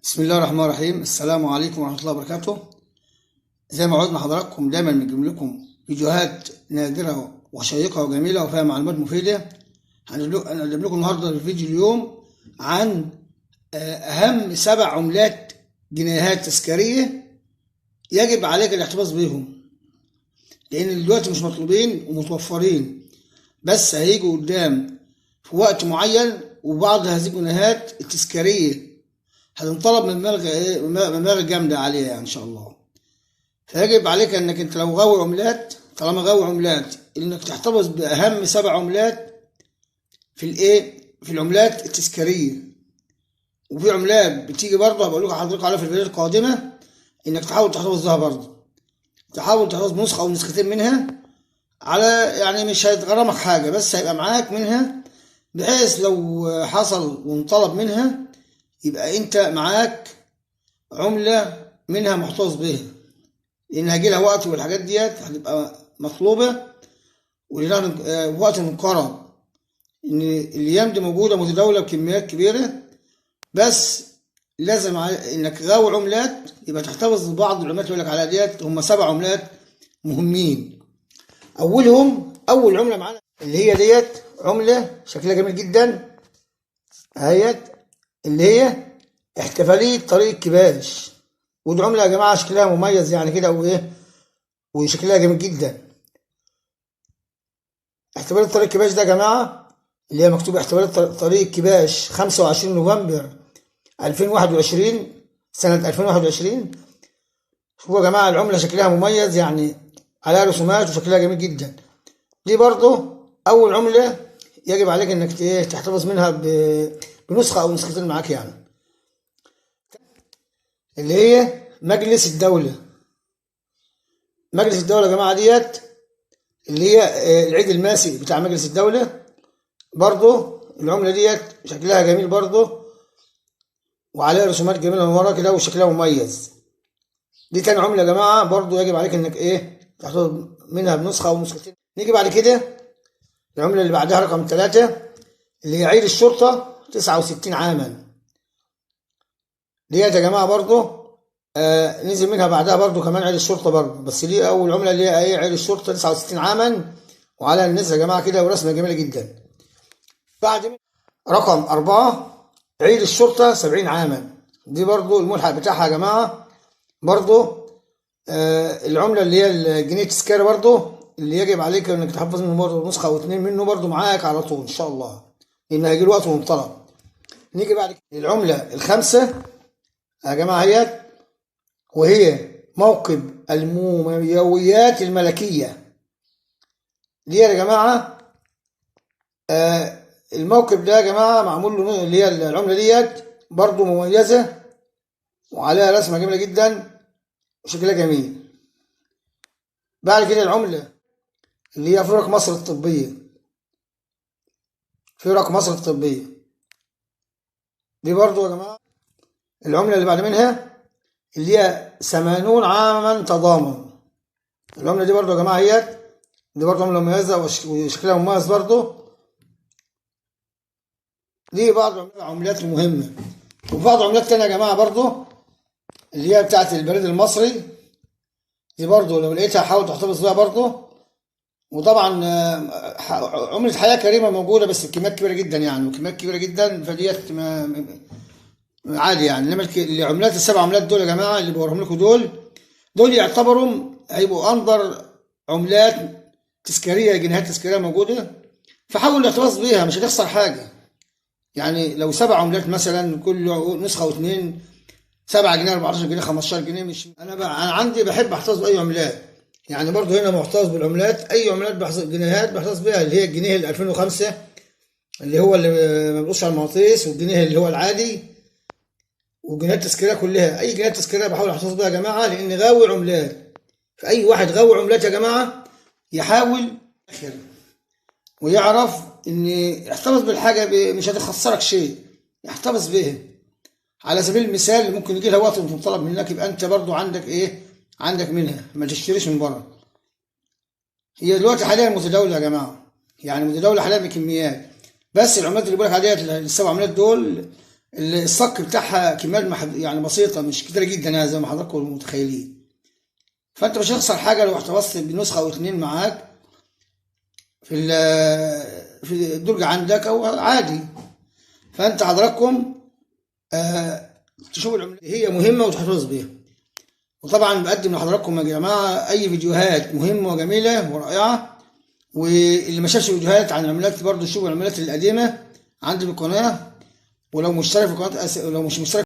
بسم الله الرحمن الرحيم. السلام عليكم ورحمة الله وبركاته. زي ما عودنا حضراتكم دايما بنجيب لكم فيديوهات نادرة وشيقة وجميلة وفيها معلومات مفيدة. هنقدم لكم النهاردة الفيديو اليوم عن أهم 7 عملات جنيهات تذكارية يجب عليك الاحتفاظ بيهم، لأن دلوقتي مش مطلوبين ومتوفرين، بس هيجوا قدام في وقت معين. وبعض هذه الجنيهات التذكارية هتنطلب من مبالغ جامدة عليها يعني إن شاء الله. فيجب عليك إنك أنت لو غاوي عملات، طالما غاوي عملات، إنك تحتفظ بأهم 7 عملات في العملات التذكارية. وفي عملات بتيجي برضه هبقول لكم حضرتك عليها في الفيديوهات القادمة، إنك تحاول تحتفظ بها برضه. تحاول تحتفظ بنسخة أو نسختين منها، على يعني مش هيتغرمك حاجة، بس هيبقى معاك منها، بحيث لو حصل وانطلب منها يبقى انت معاك عملة منها محتفظ بيها، لان هيجيلها وقت والحاجات ديت هتبقى مطلوبة ولها وقت مقرب. ان الايام دي موجودة متداولة بكميات كبيرة، بس لازم انك غاوي عملات يبقى تحتفظ ببعض العملات اللي بقولك عليها ديت. هم 7 عملات مهمين. اول عملة معانا اللي هي ديت عملة شكلها جميل جدا اهيت، اللي هي احتفالية طريق الكباش. ودي عملة يا جماعة شكلها مميز يعني كده وايه، وشكلها جميل جدا. احتفالية طريق الكباش ده يا جماعة اللي هي مكتوب احتفالية طريق الكباش 25 نوفمبر 2021 سنة 2021. شوفوا يا جماعة العملة شكلها مميز، يعني عليها رسومات وشكلها جميل جدا. دي برضو أول عملة يجب عليك إنك تحتفظ منها بنسخة أو نسختين معاك يعني، اللي هي مجلس الدولة. مجلس الدولة يا جماعة ديت اللي هي العيد الماسي بتاع مجلس الدولة. برضو العملة ديت شكلها جميل برضو، وعليها رسومات جميلة من ورا كده وشكلها مميز. دي تاني عملة يا جماعة برضو يجب عليك انك تحتفظ منها بنسخة او نسختين. نيجي بعد كده العملة اللي بعدها رقم 3 اللي هي عيد الشرطة 69 عاما. ديت يا جماعة برضو نزل منها بعدها برضو كمان عيد الشرطة برضو، بس دي أول عملة اللي هي عيد الشرطة 69 عاما، وعلى الناس يا جماعة كده ورسمة جميلة جدا. بعد رقم 4 عيد الشرطة 70 عاما. دي برضو الملحق بتاعها يا جماعة برضو العملة اللي هي الجنيه التذكاري برضو، اللي يجب عليك انك تحفظ منه برضو نسخة او 2 منه برضو معاك على طول ان شاء الله، لان هيجي الوقت ومنطلب. نيجي بعد كده العملة الخامسة يا جماعة وهي موكب المومياويات الملكية. دي يا جماعة الموكب ده يا جماعة معمول له اللي هي العملة ديت برضو مميزة، وعليها رسمة جميلة جدا وشكلها جميل. بعد كده العملة اللي هي فرق مصر الطبية. فرق مصر الطبية دي برضو يا جماعة العملة اللي بعد منها اللي هي 80 عاما تضامن. العملة دي برضو يا جماعة دي برضو عملة مميزة وشكلها مميز برضو. دي بعض العملات المهمة. وبعض عملات تانية يا جماعة برضو اللي هي بتاعت البريد المصري. دي برضو لو لقيتها حاول تحتفظ بيها برضو. وطبعا عملة حياة كريمة موجودة بس بكميات كبيرة جدا يعني، وكميات كبيرة جدا، فديت عادي يعني. انما العملات ال7 عملات دول يا جماعة اللي بوريهم لكم دول يعتبروا هيبقوا أنظر عملات تذكارية، جنيهات تذكارية موجودة. فحاول الاحتفاظ بيها، مش هتخسر حاجة يعني. لو 7 عملات مثلا كل نسخة و2 7 جنيه 14 جنيه 15 جنيه، مش انا عندي بحب احتفظ باي عملات يعني. برضو هنا محتفظ بالعملات، اي عملات جنيهات بحتفظ بيها، اللي هي الجنيه ال 2005 اللي هو اللي ما بيبقوش على المغناطيس، والجنيه اللي هو العادي، والجنيهات التذكاريه كلها. اي جنيهات تذكاريه بحاول احتفظ بيها يا جماعه، لان غاوي عملات. فاي واحد غاوي عملات يا جماعه يحاول ويعرف ان يحتفظ بالحاجه مش هتخسرك شيء، يحتفظ بيها. على سبيل المثال ممكن يجي لها وقت وتطلب منك، يبقى انت برضو عندك عندك منها، ما تشتريش من بره. هي دلوقتي حاليا متداوله يا جماعه، يعني متداوله حاليا بكميات. بس العملات اللي بقولك عليها ال7 عملات دول الصك بتاعها كميات يعني بسيطة، مش كتيرة جدا يعني زي ما حضراتكم متخيلين. فانت مش هتخسر حاجة لو احتفظت بنسخة او اتنين معاك في الدرج عندك او عادي. فانت حضراتكم تشوفوا العملات هي مهمة وتحتفظ بيها. وطبعا بقدم لحضراتكم يا جماعة اي فيديوهات مهمة وجميلة ورائعة. واللي ما شافش فيديوهات عن العملات برضه يشوفوا العملات القديمة عندي في القناة. ولو مشترك في القناة، لو مش مشترك